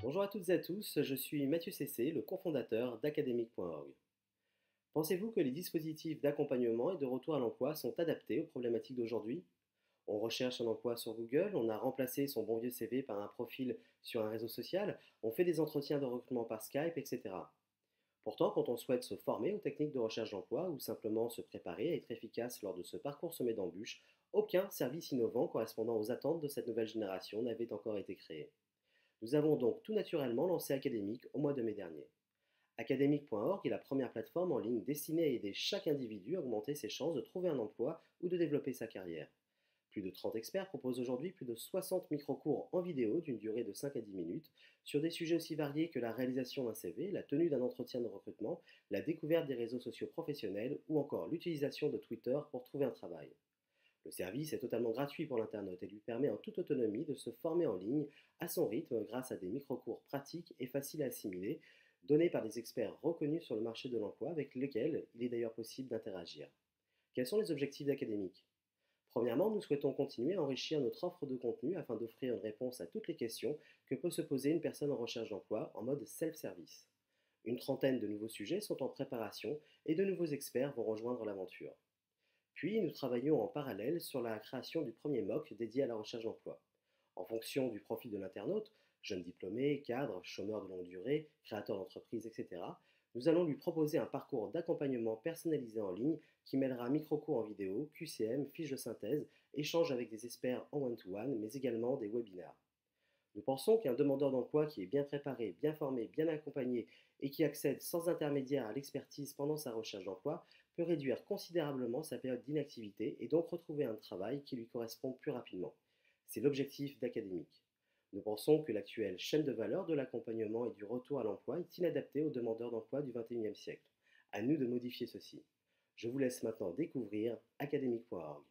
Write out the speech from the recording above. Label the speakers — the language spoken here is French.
Speaker 1: Bonjour à toutes et à tous, je suis Mathieu Cessé, le cofondateur d'academic.org. Pensez-vous que les dispositifs d'accompagnement et de retour à l'emploi sont adaptés aux problématiques d'aujourd'hui? On recherche un emploi sur Google, on a remplacé son bon vieux CV par un profil sur un réseau social, on fait des entretiens de recrutement par Skype, etc. Pourtant, quand on souhaite se former aux techniques de recherche d'emploi ou simplement se préparer à être efficace lors de ce parcours semé d'embûches, aucun service innovant correspondant aux attentes de cette nouvelle génération n'avait encore été créé. Nous avons donc tout naturellement lancé Academic au mois de mai dernier. Academic.org est la première plateforme en ligne destinée à aider chaque individu à augmenter ses chances de trouver un emploi ou de développer sa carrière. Plus de 30 experts proposent aujourd'hui plus de 60 micro-cours en vidéo d'une durée de 5 à 10 minutes sur des sujets aussi variés que la réalisation d'un CV, la tenue d'un entretien de recrutement, la découverte des réseaux sociaux professionnels ou encore l'utilisation de Twitter pour trouver un travail. Le service est totalement gratuit pour l'internaute et lui permet en toute autonomie de se former en ligne à son rythme grâce à des micro-cours pratiques et faciles à assimiler, donnés par des experts reconnus sur le marché de l'emploi avec lesquels il est d'ailleurs possible d'interagir. Quels sont les objectifs d'académique? Premièrement, nous souhaitons continuer à enrichir notre offre de contenu afin d'offrir une réponse à toutes les questions que peut se poser une personne en recherche d'emploi en mode self-service. Une trentaine de nouveaux sujets sont en préparation et de nouveaux experts vont rejoindre l'aventure. Puis, nous travaillons en parallèle sur la création du premier MOOC dédié à la recherche d'emploi. En fonction du profil de l'internaute, jeune diplômé, cadre, chômeur de longue durée, créateur d'entreprise, etc., nous allons lui proposer un parcours d'accompagnement personnalisé en ligne qui mêlera micro-cours en vidéo, QCM, fiches de synthèse, échanges avec des experts en one-to-one, mais également des webinaires. Nous pensons qu'un demandeur d'emploi qui est bien préparé, bien formé, bien accompagné et qui accède sans intermédiaire à l'expertise pendant sa recherche d'emploi peut réduire considérablement sa période d'inactivité et donc retrouver un travail qui lui correspond plus rapidement. C'est l'objectif d'Académique. Nous pensons que l'actuelle chaîne de valeur de l'accompagnement et du retour à l'emploi est inadaptée aux demandeurs d'emploi du XXIe siècle. À nous de modifier ceci. Je vous laisse maintenant découvrir academic.org.